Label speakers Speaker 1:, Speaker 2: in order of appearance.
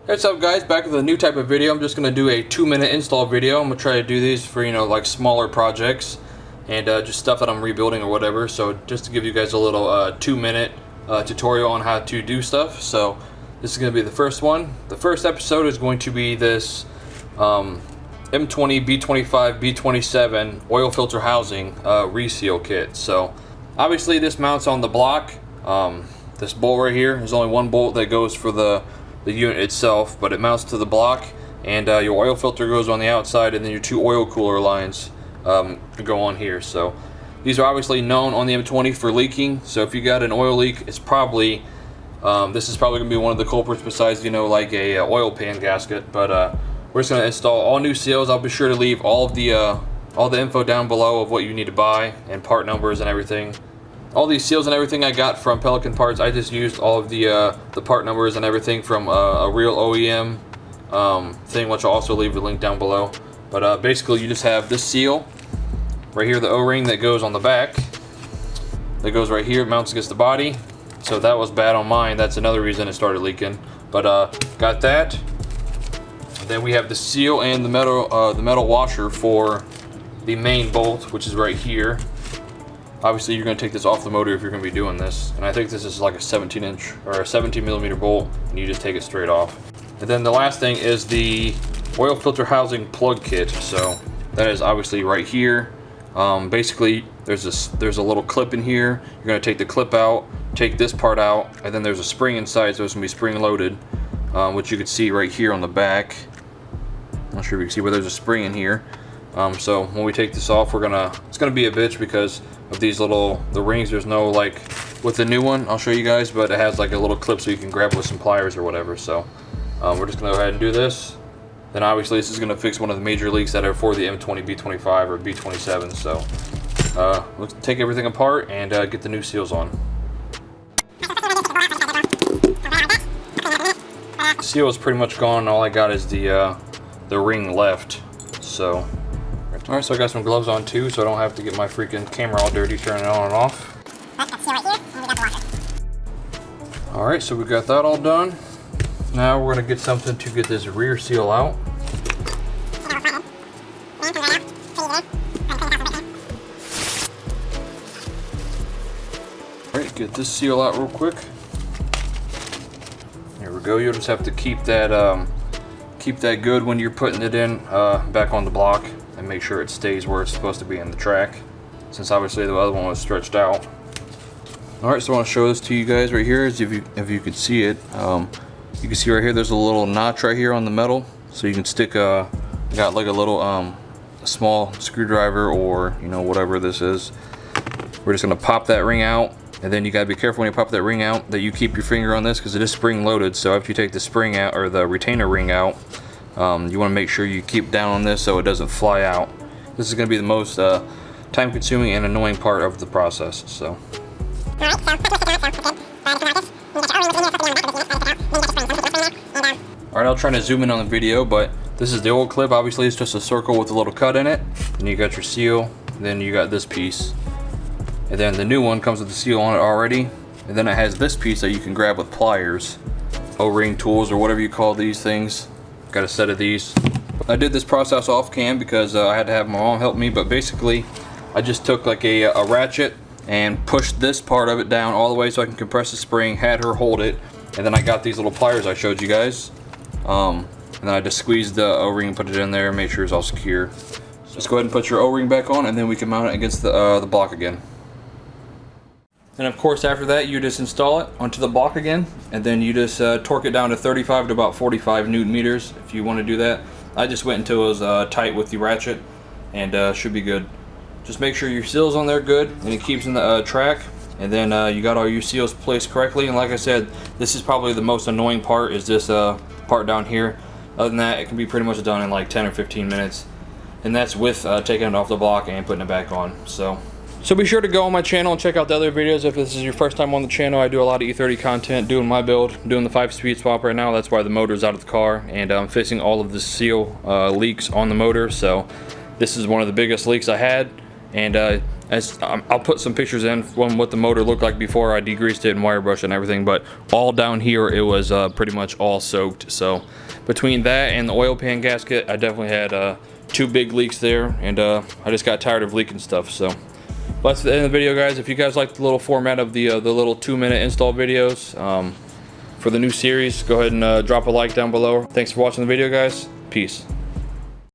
Speaker 1: What's up guys, back with a new type of video. I'm just going to do a 2-minute install video. I'm going to try to do these for, like smaller projects and just stuff that I'm rebuilding or whatever. So just to give you guys a little 2-minute tutorial on how to do stuff. So this is going to be the first one. The first episode is going to be this M20, B25, B27 oil filter housing reseal kit. So obviously this mounts on the block. This bolt right here, there's only one bolt that goes for the unit itself, but it mounts to the block, and your oil filter goes on the outside, and then your two oil cooler lines go on here. So these are obviously known on the M20 for leaking. So if you got an oil leak, it's probably this is probably gonna be one of the culprits, besides like a oil pan gasket. But we're just gonna install all new seals. I'll be sure to leave all the info down below of what you need to buy and part numbers and everything. All these seals and everything I got from Pelican Parts. I just used all of the part numbers and everything from a real OEM thing, which I'll also leave the link down below. But basically you just have this seal right here, the O-ring that goes on the back, that goes right here, mounts against the body. So that was bad on mine. That's another reason it started leaking. But got that. And then we have the seal and the metal washer for the main bolt, which is right here. Obviously you're going to take this off the motor if you're going to be doing this, and I think this is like a 17-inch or a 17mm bolt, and you just take it straight off. And then the last thing is the oil filter housing plug kit. So that is obviously right here. Basically there's a little clip in here. You're going to take the clip out, take this part out, and then there's a spring inside, so it's going to be spring loaded, which you can see right here on the back. I'm not sure if you can see, but there's a spring in here. So when we take this off, it's gonna be a bitch because of these the rings. There's no, like with the new one, I'll show you guys, but it has like a little clip so you can grab it with some pliers or whatever. So we're just gonna go ahead and do this. Then obviously this is gonna fix one of the major leaks that are for the M20, B25, or B27. So let's take everything apart and get the new seals on. The seal is pretty much gone. All I got is the ring left. So alright, so I got some gloves on too, so I don't have to get my freaking camera all dirty turning it on and off. Alright, so we got that all done. Now we're going to get something to get this rear seal out. Alright, get this seal out real quick. Here we go. You'll just have to keep that good when you're putting it in back on the block, and make sure it stays where it's supposed to be in the track, since obviously the other one was stretched out. Alright, so I want to show this to you guys right here, as if you could see it. You can see right here there's a little notch right here on the metal, so you can stick got like a little a small screwdriver, or whatever this is. We're just going to pop that ring out, and then you got to be careful when you pop that ring out that you keep your finger on this, because it is spring loaded. So after you take the spring out, or the retainer ring out, you want to make sure you keep down on this so it doesn't fly out. This is going to be the most time consuming and annoying part of the process. So alright, I'll try to zoom in on the video, but this is the old clip. Obviously it's just a circle with a little cut in it, and you got your seal, and then you got this piece, and then the new one comes with the seal on it already, and then it has this piece that you can grab with pliers, O-ring tools, or whatever you call these things. Got a set of these. I did this process off cam because I had to have my mom help me, but basically I just took like a ratchet and pushed this part of it down all the way so I can compress the spring, had her hold it, and then I got these little pliers I showed you guys, and then I just squeezed the O-ring and put it in there and make sure it's all secure. So just go ahead and put your O-ring back on, and then we can mount it against the block again. And of course after that you just install it onto the block again, and then you just torque it down to 35 to about 45 Newton meters if you want to do that. I just went until it was tight with the ratchet, and should be good. Just make sure your seal's on there good and it keeps in the track, and then you got all your seals placed correctly. And like I said, this is probably the most annoying part, is this part down here. Other than that, it can be pretty much done in like 10 or 15 minutes, and that's with taking it off the block and putting it back on. So be sure to go on my channel and check out the other videos. If this is your first time on the channel, I do a lot of E30 content, doing my build, doing the 5-speed swap right now. That's why the motor's out of the car, and I'm fixing all of the seal leaks on the motor. So this is one of the biggest leaks I had, and as I'll put some pictures in on what the motor looked like before I degreased it and wire brushed and everything, but all down here it was pretty much all soaked. So between that and the oil pan gasket, I definitely had 2 big leaks there, and I just got tired of leaking stuff. So that's the end of the video, guys. If you guys like the little format of the little 2-minute install videos for the new series, go ahead and drop a like down below. Thanks for watching the video, guys. Peace.